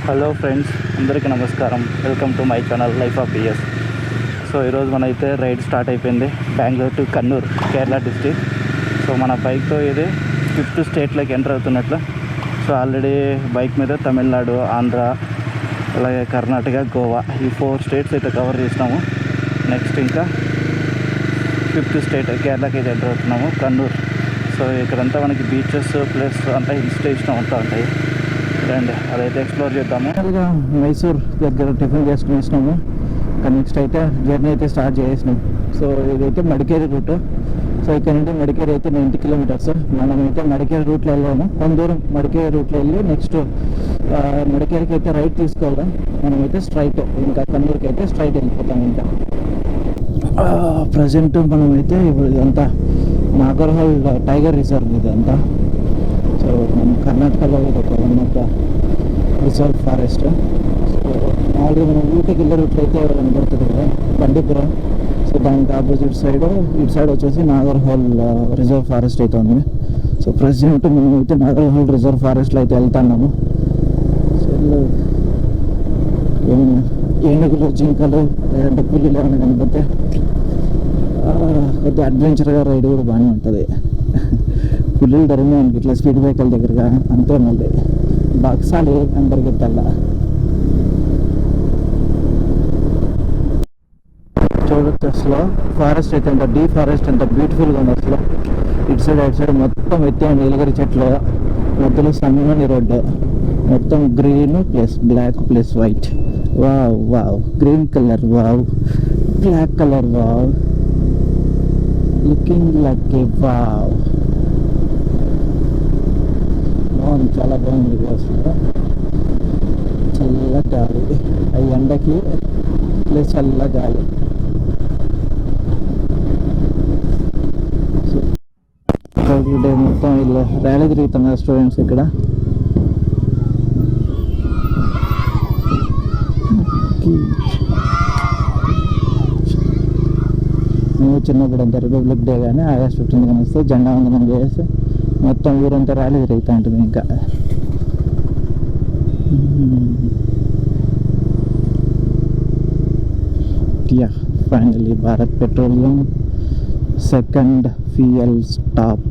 Hello friends, అందరికీ నమస్కారం. Welcome to my channel life of PS. So ఈరోజు మన అయితే రైడ్ స్టార్ట్ అయిపోయింది. Bengaluru to Kannur, Kerala district. So మన బైక్తో ఇది 5th స్టేట్లోకి ఎంటర్ అవుతున్నట్లు. సో ఆల్రెడీ బైక్ మీద తమిళనాడు, ఆంధ్ర, అలాగే కర్ణాటక, గోవా ఈ 4 స్టేట్స్ అయితే కవర్ చేసినాము. నెక్స్ట్ ఇంకా 5th స్టేట్ కేరళకి అయితే ఎంటర్ అవుతున్నాము, కన్నూర్. సో ఇక్కడంతా మనకి బీచెస్ ప్లస్ అంతా హిల్ స్టేషన్ అంతా ఉంటాయి. రండి అదైతే ఎక్స్ప్లోర్ చేద్దాము. మైసూర్ దగ్గర టిఫిన్ చేసుకుని వేసినాము. నెక్స్ట్ అయితే జర్నీ అయితే స్టార్ట్ చేసినాం. సో ఇదైతే మడికేరి రూట్. సో ఇక్కడ నుండి మడికేరి అయితే 90 కిలోమీటర్స్. మనమైతే మడికేరి రూట్లో వెళ్ళాము. కొంత దూరం మడికేరి రూట్లో వెళ్ళి నెక్స్ట్ మడికేరికి అయితే రైట్ తీసుకోవాలి. మనమైతే స్ట్రైట్ ఇంకా కన్నూరుకి అయితే స్ట్రైట్ వెళ్ళిపోతాం. ఇంకా ప్రజెంట్ మనమైతే ఇప్పుడు ఇదంతా నాగర్హోల్ టైగర్ రిజర్వ్ ఇదంతా. సో మన కర్ణాటకలో ఇది ఒక one of the reserve forest. So మామూలుగా మనం ఊటీకి వెళ్ళే రూట్లో అయితే కనబడుతుంది కదా బండిపురం. సో దానికి ఆపోజిట్ సైడ్ ఇటు సైడ్ వచ్చేసి నాగర్హోల్ రిజర్వ్ ఫారెస్ట్ అయితే ఉంది. సో ప్రజెంట్ మేము అయితే నాగర్హోల్ రిజర్వ్ ఫారెస్ట్లో అయితే వెళ్తున్నాము. సో ఏమైనా ఏనుగులు, జింకలు లేదంటే పుల్లులు ఏమైనా కనబడితే కొద్దిగా అడ్వెంచర్గా రైడ్ కూడా బాగానే ఉంటుంది. పుల్లులు ధరించడానికి ఇట్లా స్పీడ్ బైకల్ దగ్గరగా అంతే. మళ్ళీ బక్సాలి అందరికి తెల్ల చూడొచ్చు. అసలు ఫారెస్ట్ అయితే ఎంత డీప్ ఫారెస్ట్, ఎంత బ్యూటిఫుల్గా ఉంది అసలు. ఇటు సైడ్ అటు సైడ్ మొత్తం ఎత్తే నీలగిరి చెట్లు, మధ్యలో సన్నని రోడ్డు, మొత్తం green plus black plus white. Wow wow, green colour wow, black colour wow, looking like a wow. బాగుంది, చాలా బాగుంది అసలు. చల్ల గాలి, ఆ ఎండకి ప్లస్ చల్ల గాలి. డే మొత్తం వీళ్ళు ర్యాలీ తిరుగుతున్నారు స్టూడెంట్స్ ఇక్కడ. మేము చిన్నప్పుడు అంతా రిపబ్లిక్ డే కానీ ఆగస్ట్ 15 కానీ వస్తే జెండా వందనం చేసి మొత్తం ఊరంతా ర్యాలీ తిరుగుతూ ఉంటుంది. ఇంకా finally Bharat petroleum second fuel stop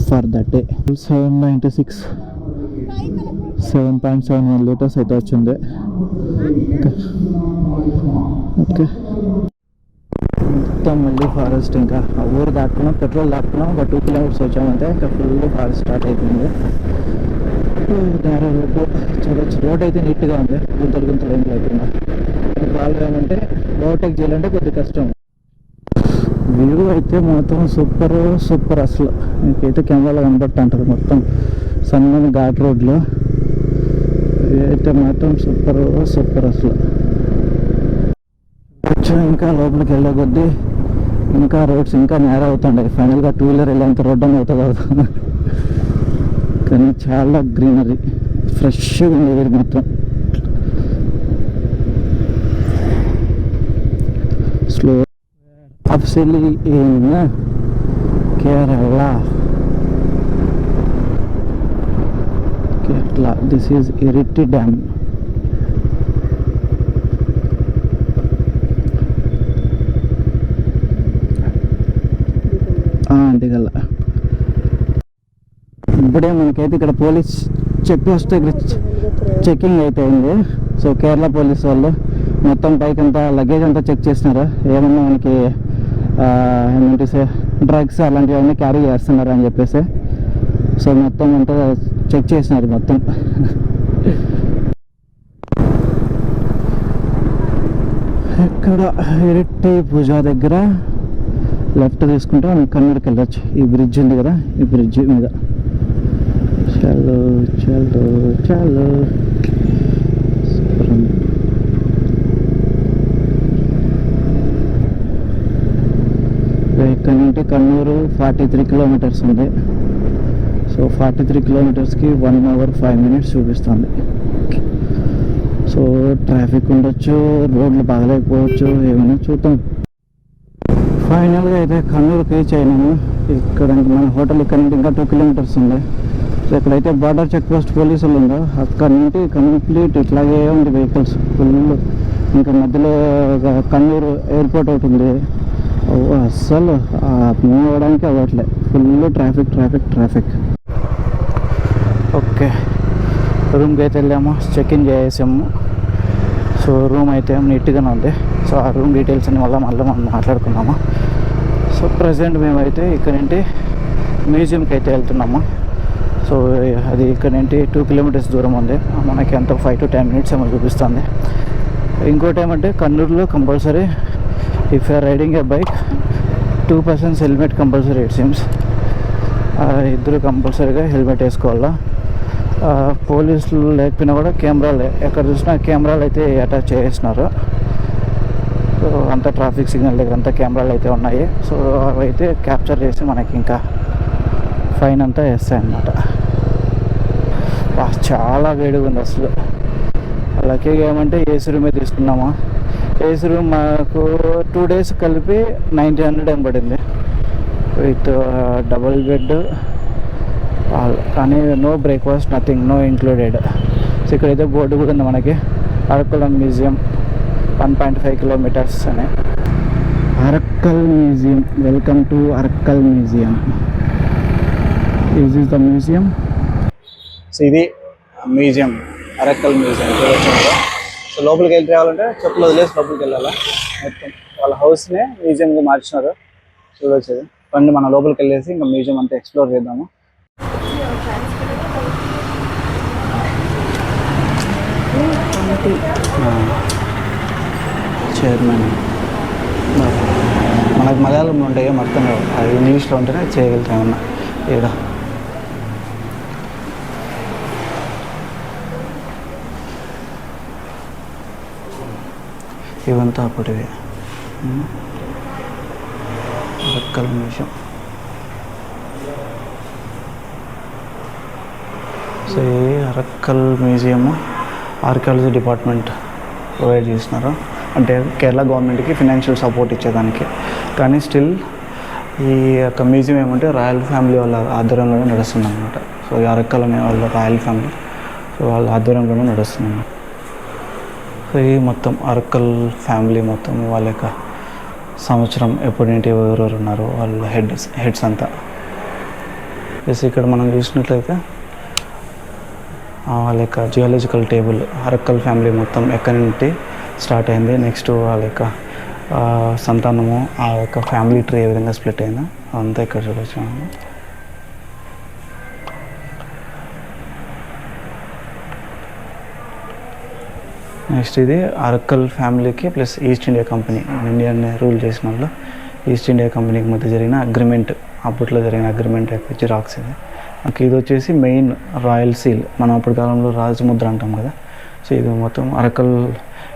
for the day. 796 7.71 litres అయితే వచ్చింది. ఓకే, మొత్తం మళ్ళీ ఫారెస్ట్. ఇంకా ఆ ఊరు దాటుకున్నాం, పెట్రోల్ దాటుకున్నాం. ఒక 2 కిలోమీటర్స్ వచ్చామంటే ఇంకా ఫుల్ ఫారెస్ట్ స్టార్ట్ అయిపోయింది. దారి రోడ్డు చూడొచ్చు. రోడ్ అయితే నీట్గా ఉంది, గుంతలు గుంతలు ఏం లేకుండా. బాగా ఏమంటే ఓవర్టేక్ చేయాలంటే కొద్దిగా కష్టం. వ్యూ అయితే మాత్రం సూపర్ సూపర్ అసలు. మీకైతే కెమెరాలో కనబడుతూ ఉంటుంది మొత్తం సన్నని ఘాట్ రోడ్లో. అయితే మాత్రం సూపర్ సూపర్ అసలు. ఇంకా లోపలికి వెళ్ళే కొద్దీ ఇంకా రోడ్స్ ఇంకా నేర అవుతుంటాయి. ఫైనల్గా 2 వీలర్ వెళ్ళేంత రోడ్ అని అవుతుంది. కానీ చాలా గ్రీనరీ, ఫ్రెష్గా ఉండేది మొత్తం. స్లో అఫ్సెలీ in Kerala. This is Iritty dam. దిగల. ఇప్పుడే మనకైతే ఇక్కడ పోలీస్ చెక్ పోస్ట్ దగ్గర చెకింగ్ అయితే అయింది. సో కేరళ పోలీస్ వాళ్ళు మొత్తం పైకి అంతా లగేజ్ అంతా చెక్ చేసినారు. ఏమన్నా మనకి ఏమంటే డ్రగ్స్ అలాంటివన్నీ క్యారీ చేస్తున్నారు అని చెప్పేసి. సో మొత్తం అంతా చెక్ చేసినారు మొత్తం. ఇక్కడ ఇరిట్టి పూజ దగ్గర లెఫ్ట్ తీసుకుంటే మనం కన్నూరుకి వెళ్ళొచ్చు. ఈ బ్రిడ్జ్ ఉంది కదా, ఈ బ్రిడ్జ్ మీద. చలో చలో చలో. ఇక్కడ నుండి కన్నూరు 43 కిలోమీటర్స్ ఉంది. సో 43 కిలోమీటర్స్కి 1 hour 5 minutes చూపిస్తుంది. సో ట్రాఫిక్ ఉండొచ్చు, రోడ్లు బాగలేకపోవచ్చు, ఏమైనా చూద్దాం. ఫైనల్గా అయితే కన్నూరుకి రీచ్ అయినాము. ఇక్కడ మన హోటల్ ఇక్కడ నుండి ఇంకా 2 kilometers ఉంది. సో ఎక్కడైతే బార్డర్ చెక్ పోస్ట్ పోలీసులు ఉందో అక్కడ నుండి కంప్లీట్ ఇట్లాగే ఉంది వెహికల్స్ ఫుల్. ఇంకా మధ్యలో కన్నూరు ఎయిర్పోర్ట్ ఒకటి ఉంది, అస్సలు మూవ్ అవ్వడానికి అవ్వట్లే, ఫుల్ ట్రాఫిక్. ఓకే, రూమ్కి అయితే వెళ్ళాము, చెక్ ఇన్ చేసాము. సో రూమ్ అయితే నీట్గానే ఉంది. సో ఆ రూమ్ డీటెయిల్స్ అని మళ్ళీ మనం మాట్లాడుకున్నాము. సో ప్రజెంట్ మేమైతే ఇక్కడ నుండి మ్యూజియంకి అయితే వెళ్తున్నాము. సో అది ఇక్కడ నుండి 2 కిలోమీటర్స్ దూరం ఉంది. మనకి ఎంత 5 to 10 minutes ఏమో చూపిస్తుంది. ఇంకోటి ఏమంటే కన్నూరులో compulsory if you're riding a bike 2 persons helmet compulsory it seems. ఇద్దరు కంపల్సరీగా హెల్మెట్ వేసుకోవాలా. పోలీసులు లేకపోయినా కూడా కెమెరాలు ఎక్కడ చూసినా కెమెరాలు అయితే అటాచ్ చేస్తున్నారు. సో అంత ట్రాఫిక్ సిగ్నల్ దగ్గర అంతా కెమెరాలు అయితే ఉన్నాయి. సో అవి అయితే క్యాప్చర్ చేసి మనకి ఇంకా ఫైన్ అంతా వేస్తాయి అన్నమాట. చాలా వేడిగా ఉంది అసలు. అలాగే ఏమంటే ఏసీ రూమే తీసుకున్నాము. ఏసీ రూమ్ మాకు 2 days కలిపి 1900 అని పడింది విత్ డబుల్ బెడ్, కానీ no breakfast, nothing, no included. So ఇక్కడైతే బోర్డు కూడా ఉంది మనకి, అరక్కల్ మ్యూజియం 1.5 kilometers అని. Arakkal museum, welcome to Arakkal museum. This is the museum. So ఇది మ్యూజియం, అరక్కల్ మ్యూజియం చూడొచ్చు. సో లోపలికి వెళ్ళి రావాలంటే చెప్పులు వదిలేసి లోపలికి వెళ్ళాలా. మొత్తం వాళ్ళ హౌస్నే మ్యూజియంగా మార్చినారు చూడొచ్చు. పండి మనం లోపలికి వెళ్ళేసి ఇంకా మ్యూజియం అంతా ఎక్స్ప్లోర్ చేద్దాము. చైర్మన్ మనకు మలయాళంలో ఉంటాయో మొత్తం అది ఇంగ్లీష్లో ఉంటేనే చేయగలుగుతాం ఏమన్నా. ఈడ ఇవంతా అప్పటివి. అరక్కల్ మ్యూజియం. సో ఈ Arakkal museum archaeology department provide చేస్తున్నారు, అంటే కేరళ గవర్నమెంట్కి ఫినాన్షియల్ సపోర్ట్ ఇచ్చేదానికి. కానీ స్టిల్ ఈ యొక్క మ్యూజియం ఏమంటే రాయల్ ఫ్యామిలీ వాళ్ళ ఆధ్వర్యంలోనే నడుస్తుంది అన్నమాట. సో ఈ అరక్కల్ అనే వాళ్ళ రాయల్ ఫ్యామిలీ, సో వాళ్ళ ఆధ్వర్యంలోనే నడుస్తుంది. సో ఈ మొత్తం అరక్కల్ ఫ్యామిలీ మొత్తం వాళ్ళ యొక్క సంవత్సరం ఎప్పుడేంటి ఎవరెవరు ఉన్నారో వాళ్ళ హెడ్స్ అంతా. ప్లస్ ఇక్కడ మనం చూసినట్లయితే వాళ్ళ యొక్క జియాలజికల్ టేబుల్, అరక్కల్ ఫ్యామిలీ మొత్తం ఎక్కడి నుండి స్టార్ట్ అయింది, నెక్స్ట్ వాళ్ళ యొక్క సంతానము, ఆ యొక్క ఫ్యామిలీ ట్రీ ఏ విధంగా స్ప్లిట్ అయిందో అంతా ఇక్కడ చూడొచ్చు. నెక్స్ట్ ఇది అరక్కల్ ఫ్యామిలీకి ప్లస్ ఈస్ట్ ఇండియా కంపెనీ, ఇండియాని రూల్ చేసిన వాళ్ళు ఈస్ట్ ఇండియా కంపెనీకి మధ్య జరిగిన అగ్రిమెంట్, అప్పట్లో జరిగిన అగ్రిమెంట్ యొక్క జిరాక్స్ ఇది. ఇది వచ్చేసి మెయిన్ రాయల్ సీల్, మనం అప్పటి కాలంలో రాజముద్ర అంటాం కదా. సో ఇది మొత్తం అరక్కల్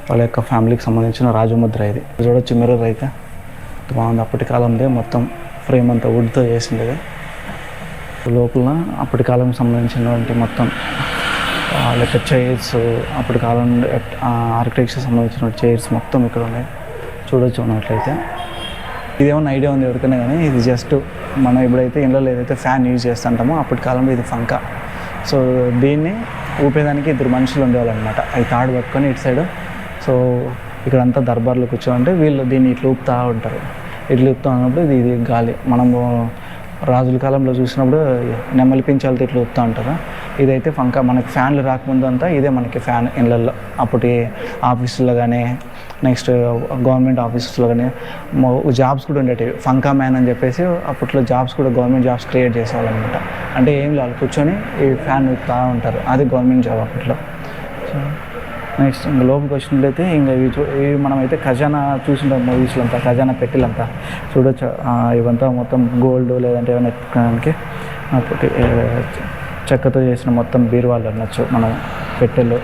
వాళ్ళ యొక్క ఫ్యామిలీకి సంబంధించిన రాజముద్ర. ఇది చూడొచ్చు, మిర్రర్ అయితే బాగుంది. అప్పటి కాలంలో మొత్తం ఫ్రేమ్ అంతా వుడ్తో చేసిండేది. లోపల అప్పటి కాలంకి సంబంధించినటువంటి మొత్తం లైక్ చైర్స్, అప్పటి కాలం ఆర్కిటెక్చర్ సంబంధించిన చైర్స్ మొత్తం ఇక్కడ ఉన్నాయి చూడొచ్చు. ఉన్నట్లయితే ఇదేమన్నా ఐడియా ఉంది ఎవరికైనా కానీ, ఇది జస్ట్ మనం ఇప్పుడైతే ఇంట్లో ఏదైతే ఫ్యాన్ యూజ్ చేస్తుంటామో అప్పటి కాలంలో ఇది ఫంకా. సో దీన్ని ఊపేదానికి 2 మనుషులు ఉండేవాళ్ళు అనమాట. అవి తాడు పట్టుకొని ఇటు సైడ్. సో ఇక్కడంతా దర్బార్లో కూర్చోంటే వీళ్ళు దీన్ని ఇట్లా ఊపుతూ ఉంటారు. ఇట్లా ఊపుతూ ఉన్నప్పుడు ఇది గాలి. మనము రాజుల కాలంలో చూసినప్పుడు నెమ్మలి పించాలతో ఇట్లా ఊపుతూ ఉంటారు. ఇదైతే ఫంకా. మనకి ఫ్యాన్లు రాకముందు అంతా ఇదే మనకి ఫ్యాన్ ఇళ్ళల్లో. అప్పటి ఆఫీసుల్లో కానీ నెక్స్ట్ గవర్నమెంట్ ఆఫీసెస్లో కానీ జాబ్స్ కూడా ఉండేవి. ఫంకా మ్యాన్ అని చెప్పేసి అప్పట్లో జాబ్స్ కూడా గవర్నమెంట్ జాబ్స్ క్రియేట్ చేసేవాళ్ళు అనమాట. అంటే ఏం లేదు, కూర్చొని ఈ ఫ్యాన్ ఊపుతూ ఉంటారు, అది గవర్నమెంట్ జాబ్ అప్పట్లో. సో నెక్స్ట్ ఇంకా లోపలికి వచ్చినట్లయితే ఇంకా ఇవి మనమైతే ఖజానా చూసింటాం మూవీస్లో అంతా, ఖజానా పెట్టెలంతా చూడొచ్చు. ఇవంతా మొత్తం గోల్డ్ లేదంటే ఏమైనా ఎత్తుకోవడానికి అప్పటి చెక్కతో చేసిన మొత్తం బీరువాళ్ళు అనొచ్చు. మనం పెట్టెలు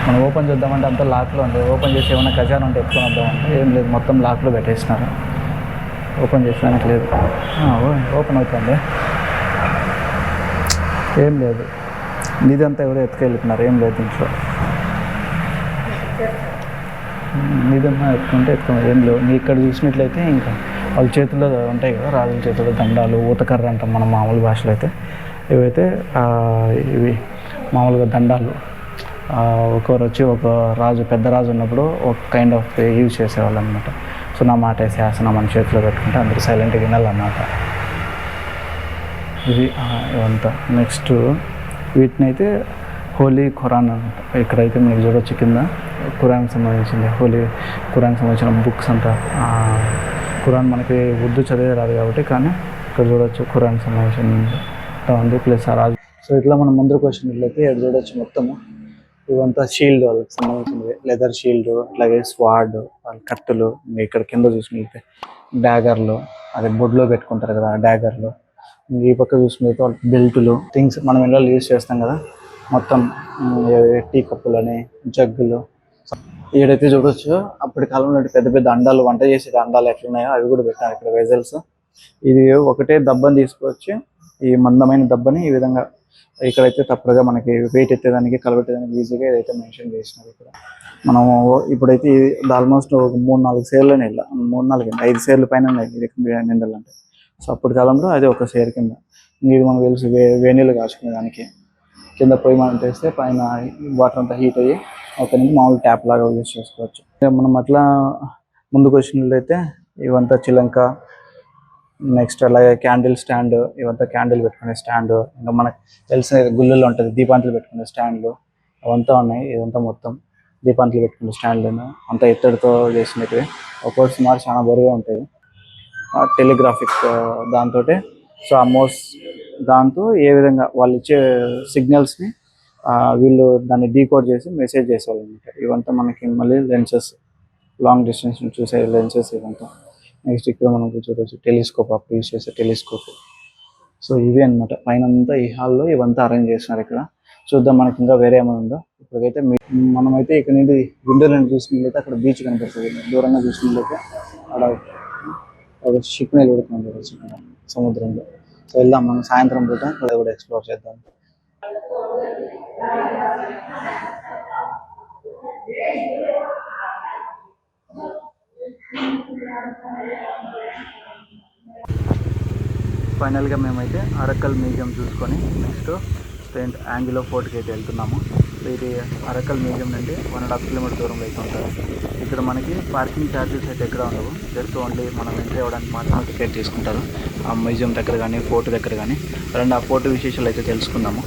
మనం ఓపెన్ చేద్దామంటే అంతా లాక్లో ఉంది. ఓపెన్ చేసి ఏమైనా ఖజానా ఉంటే ఎత్తుకొని వద్దామంటే ఏం లేదు, మొత్తం లాక్లో పెట్టేసినారు. ఓపెన్ చేసడానికి లేదు. ఓపెన్ అవుతుంది, ఏం లేదు. ఇదంతా ఎవరో ఎత్తుకెళ్ళుతున్నారు, ఏం లేదు దీంట్లో. ఇదన్నా ఎత్తుకుంటే ఏం లేవు. ఇక్కడ చూసినట్లయితే ఇంకా వాళ్ళ చేతుల్లో ఉంటాయి కదా, రాజుల చేతుల్లో దండాలు, ఊతకర్ర అంటాం మనం మామూలు భాషలో అయితే. ఇవైతే ఇవి మామూలుగా దండాలు. ఒకరు వచ్చి ఒక రాజు, పెద్ద రాజు ఉన్నప్పుడు ఒక కైండ్ ఆఫ్ యూజ్ చేసేవాళ్ళు అనమాట. సో నా మాట శాసనం మన చేతిలో పెట్టుకుంటే అందరూ సైలెంట్గా వినాలన్నమాట. ఇది ఇవంతా. నెక్స్ట్ వీటిని అయితే హోలీ ఖురాన్ అనమాట. ఇక్కడైతే మీకు చూడొచ్చు కింద ఖురాన్కి సంబంధించింది, ఖురాన్కి సంబంధించిన బుక్స్ అంతా. ఖురాన్ మనకి ఉర్దూ చదివే రాదు కాబట్టి, కానీ ఇక్కడ చూడొచ్చు ఖురాన్కి సంబంధించిన ఉంది. ప్లస్ ఆ రాజు. సో ఇట్లా మనం ముందుకు వచ్చినట్లయితే ఇక్కడ చూడొచ్చు మొత్తము ఇవంతా షీల్డ్, వాళ్ళకి సంబంధించినవి. లెదర్ షీల్డ్, అట్లాగే స్వాడ్, వాళ్ళ కత్తులు. ఇక్కడ కింద చూసినట్లయితే డ్యాగర్లు, అదే బొడ్లో పెట్టుకుంటారు కదా డ్యాగర్లు. ఈ పక్క చూసినట్లయితే వాళ్ళ బెల్టులు, థింగ్స్ మనం ఇళ్ళలో యూజ్ చేస్తాం కదా మొత్తం. టీ కప్పులని, జగ్గులు. ఏడైతే చూడొచ్చు అప్పటి కాలంలో పెద్ద పెద్ద అండాలు, వంట చేసే అండాలు ఎట్లున్నాయో అవి కూడా పెట్టారు ఇక్కడ వెజల్స్. ఇది ఒకటే దబ్బని తీసుకొచ్చి, ఈ మందమైన దబ్బని ఈ విధంగా ఇక్కడైతే తప్పగా మనకి వెయిట్ ఎత్తేదానికి, కలబెట్టేదానికి ఈజీగా ఏదైతే మెన్షన్ చేసినారు ఇక్కడ. మనము ఇప్పుడైతే ఆల్మోస్ట్ ఒక 3-4 సేర్లనే, 5 సేర్ల పైన ఇది నిండాలంటే. సో అప్పటి కాలంలో అది ఒక సేర్ కింద. ఇది మనకు తెలుసు వేనీళ్ళు కాచుకునే దానికి. కింద పొయ్యి మనం తెస్తే పైన వాటర్ అంతా హీట్ అయ్యి ఒక నుంచి మామూలు ట్యాప్ లాగా యూజ్ చేసుకోవచ్చు. మనం అట్లా ముందుకు వచ్చినట్లయితే ఇవంతా చిలంక, నెక్స్ట్ అలాగే క్యాండిల్ స్టాండ్, ఇవంతా క్యాండిల్ పెట్టుకునే స్టాండ్. ఇంకా మనకు తెలిసిన గుళ్ళల్లో ఉంటుంది దీపాంతులు పెట్టుకునే స్టాండ్లు, అవంతా ఉన్నాయి. ఇదంతా మొత్తం దీపాంతులు పెట్టుకునే స్టాండ్లు అంతా ఇత్తడితో చేసినవి. ఒక్కొక్క సుమారు చాలా బరువుగా ఉంటాయి. టెలిగ్రాఫిక్ దాంతో. సో ఆ దాంతో ఏ విధంగా వాళ్ళు ఇచ్చే సిగ్నల్స్ని వీళ్ళు దాన్ని డీకోడ్ చేసి మెసేజ్ చేసేవాళ్ళు అనమాట. ఇవంతా మనకి మళ్ళీ లెన్సెస్, లాంగ్ డిస్టెన్స్ చూసే లెన్సెస్ ఇవంతా. నెక్స్ట్ ఇక్కడ మనకు చూడవచ్చు టెలిస్కోప్, అప్పుడు యూజ్ చేసే టెలిస్కోప్. సో ఇవి అనమాట పైన అంతా ఈ హాల్లో ఇవంతా అరేంజ్ చేస్తున్నారు ఇక్కడ. చూద్దాం మనకి ఇంకా వేరే ఏమైనా ఉందో. ఇప్పటికైతే మనమైతే ఇక్కడ నుండి విండో నుండి చూసినట్లయితే అక్కడ బీచ్ కనిపిస్తుంది. దూరంగా చూసినట్లయితే అక్కడ ఒక షిప్ నిలబడుతుంది సముద్రంలో. సో వెళ్దాం మనం సాయంత్రం పూట అక్కడ కూడా ఎక్స్ప్లోర్ చేద్దాం. ఫైనల్గా మేమైతే అరక్కల్ మ్యూజియం చూసుకొని నెక్స్ట్ సెయింట్ యాంగిలో ఫోర్ట్కి అయితే వెళ్తున్నాము. ఇది అరక్కల్ మ్యూజియం నుండి 1.5 కిలోమీటర్ దూరంలో అయితే ఉంటుంది. ఇక్కడ మనకి పార్కింగ్ ఛార్జెస్ అయితే ఎక్కడ ఉండవు. జస్ట్ ఓన్లీ మనం ఎంట్రీ అవ్వడానికి మాత్రం టికెట్ తీసుకుంటారు. ఆ మ్యూజియం దగ్గర కానీ ఫోర్ట్ దగ్గర కానీ. రెండు ఆ ఫోర్ట్ విశేషాలు అయితే తెలుసుకుందాము.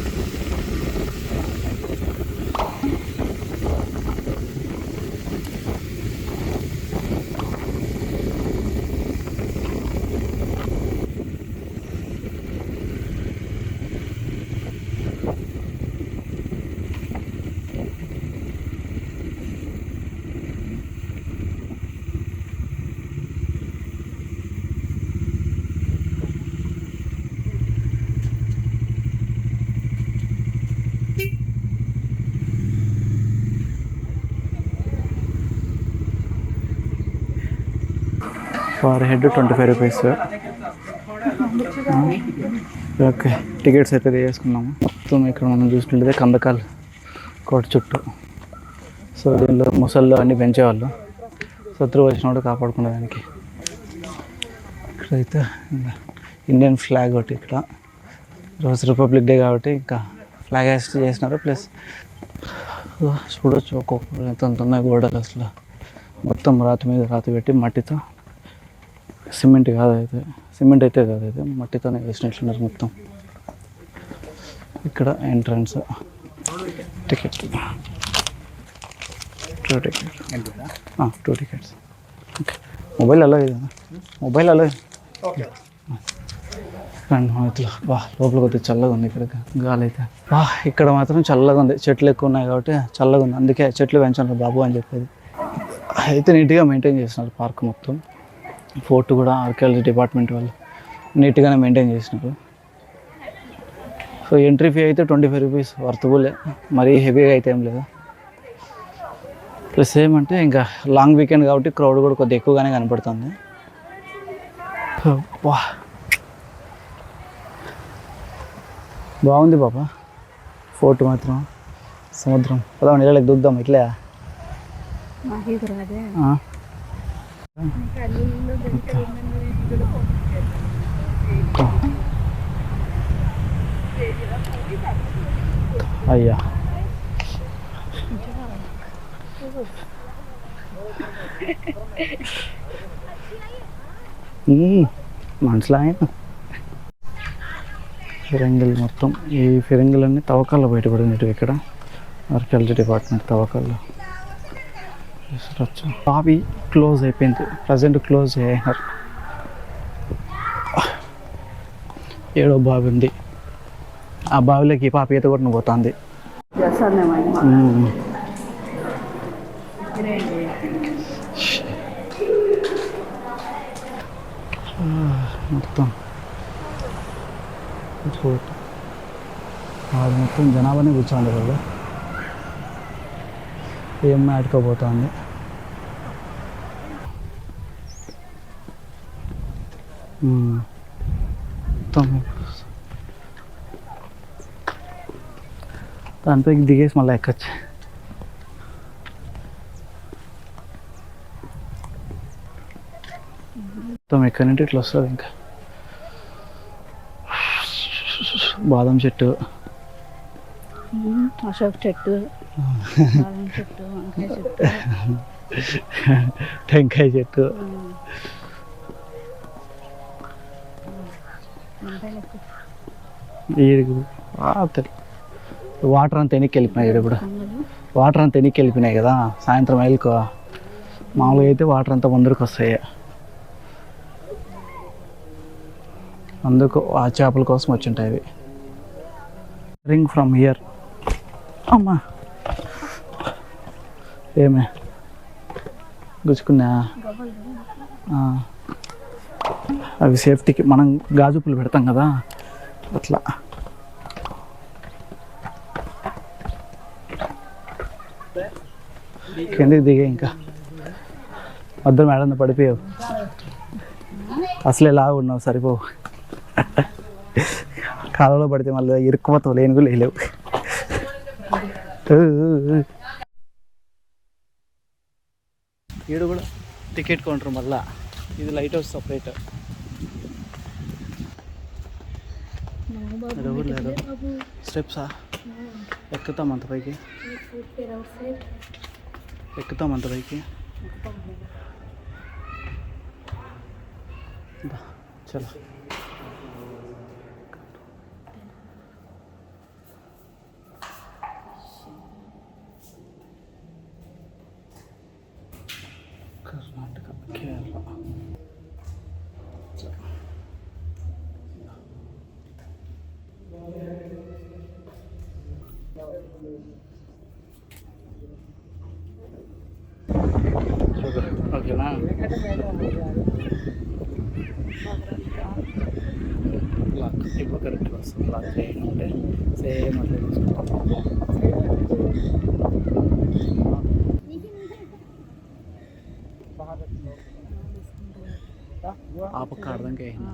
Per head 25 rupees. Okay, tickets అయితే తీసుకున్నాము. మొత్తం ఇక్కడ మనం చూసినట్లయితే కందకాల్ కోట చుట్టూ. సో దీనిలో ముసళ్ళు అన్నీ పెంచేవాళ్ళు, శత్రువు వచ్చినప్పుడు కాపాడుకునేదానికి. ఇక్కడైతే ఇండియన్ ఫ్లాగ్ ఒకటి. ఇక్కడ రోజు రిపబ్లిక్ డే కాబట్టి ఇంకా ఫ్లాగ్ హాస్ట్ చేసినారు. ప్లస్ చూడొచ్చు ఒక్కొక్క ఎంత ఉన్నాయి గోడలు. అసలు మొత్తం రాతి మీద రాతి పెట్టి మట్టితో, సిమెంట్ కాదైతే, సిమెంట్ అయితే కాదైతే మట్టితోనే వేసినట్లున్నారు మొత్తం. ఇక్కడ entrance, ticket 2 tickets. Okay, mobile అలా ఇది, మొబైల్ అలా ఇట్లా. బా లోపల కొద్దిగా చల్లగా ఉంది. ఇక్కడ గాలి అయితే ఇక్కడ మాత్రం చల్లగా ఉంది. చెట్లు ఎక్కువ ఉన్నాయి కాబట్టి చల్లగా ఉంది. అందుకే చెట్లు పెంచారు బాబు అని చెప్పేది. అయితే నీట్గా మెయింటైన్ చేస్తున్నారు పార్క్ మొత్తం. ఫోర్ట్ కూడా ఆర్కియాలజీ డిపార్ట్మెంట్ వాళ్ళు నీట్గానే మెయింటైన్ చేసినారు. సో ఎంట్రీ ఫీ అయితే 25 రూపీస్, వర్తబులే, మరీ హెవీగా అయితే ఏం లేదు. ప్లస్ ఏమంటే ఇంకా లాంగ్ వీకెండ్ కాబట్టి క్రౌడ్ కూడా కొద్దిగా ఎక్కువగానే కనపడుతుంది. బాగుంది బాబా ఫోర్ట్ మాత్రం. సముద్రం పదా నీళ్ళకి దూద్దాం ఇట్లే. అయ్యా మనసులో ఆయన ఫిరంగిల్ మొత్తం ఈ ఫిరంగిలన్నీ తవ్వకాల్లో బయటపడినట్టు ఇక్కడ ఆర్కియాలజీ డిపార్ట్మెంట్ తవ్వకాల్లో బావి క్లోజ్ అయిపోయింది, ప్రజెంట్ క్లోజ్ అయ్యారు. ఏడో బావి ఉంది, ఆ బావిలోకి పాప ఈత కొట్టుకుని పోతుంది. మొత్తం అది మొత్తం జనాభానే కూర్చోండి వాళ్ళు, ఏం ఆడుకోబోతుంది. మొత్తం దానిపైకి దిగేసి మళ్ళీ ఎక్కొచ్చు. మొత్తం ఎక్కడి నుండి ఇట్లా వస్తుంది. ఇంకా బాదం చెట్టు, అశోక్ చెట్టు, చెట్టు, టెంకాయ చెట్టు, వాటర్ అంతా ఎన్నికి వెళ్ళిపోయినాయి. ఇప్పుడు వాటర్ అంతా ఎన్నికి వెళ్ళిపోయినాయి కదా, సాయంత్రం వెళ్ళుకో. మామూలుగా అయితే వాటర్ అంతా ముందరికి వస్తాయి, అందుకు ఆ చేపల కోసం వచ్చింటాయి అవి. Ring from here. అమ్మా ఏమే గుచ్చుకున్నా, అవి సేఫ్టీకి మనం గాజుపులు పెడతాం కదా అట్లా. కిందకి దిగే ఇంకా మధ్య మేడం పడిపోయావు, అసలే లాగా ఉన్నావు, సరిపోవు. కాలంలో పడితే మళ్ళీ ఇరుక్కుపోతావు, లేని కూడా లేవు. ఈడు కూడా టికెట్ కౌంటర్, మళ్ళా ఇది లైట్ హౌస్ సపరేట్. లేదు స్టెప్సా, ఎక్కుతాం అంత పైకి, ఎక్కుతాం అంత పైకి. చలో కర్ణాటక, కేరళ. ఓకేనా, లాక్ ఇప్పుడు కరెక్ట్గా వస్తుంది. లాక్ చేయాలంటే సేమ్ అట్లా తీసుకుంటాం. ఆ పక్క అర్థంకి అయింది.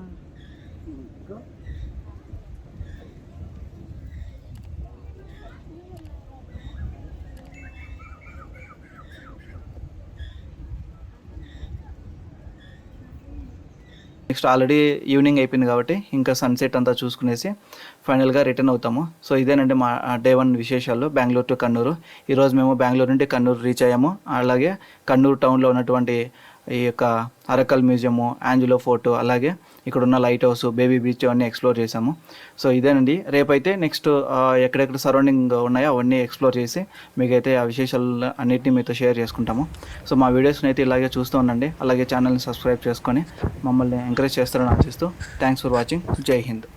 నెక్స్ట్ ఆల్రెడీ ఈవినింగ్ అయిపోయింది కాబట్టి ఇంకా సన్సెట్ అంతా చూసుకునేసి ఫైనల్గా రిటర్న్ అవుతాము. సో ఇదేనండి మా డే 1 విశేషాలు బెంగళూరు టు కన్నూరు. ఈరోజు మేము బెంగళూరు నుండి కన్నూరు రీచ్ అయ్యాము. అలాగే కన్నూరు టౌన్లో ఉన్నటువంటి ఈ యొక్క అరకల్ మ్యూజియము, యాంజలో ఫోర్టు, అలాగే ఇక్కడ ఉన్న లైట్ హౌస్, బేబీ బీచ్ అన్నీ ఎక్స్ప్లోర్ చేసాము. సో ఇదేనండి, రేపైతే నెక్స్ట్ ఎక్కడెక్కడ సరౌండింగ్ ఉన్నాయో అవన్నీ ఎక్స్ప్లోర్ చేసి మీకైతే ఆ విశేషాలు అన్నింటినీ మీతో షేర్ చేసుకుంటాము. సో మా వీడియోస్ని అయితే ఇలాగే చూస్తూ ఉండండి, అలాగే ఛానల్ని సబ్స్క్రైబ్ చేసుకొని మమ్మల్ని ఎంకరేజ్ చేస్తారని ఆశిస్తూ థ్యాంక్స్ ఫర్ వాచింగ్. జై హింద్.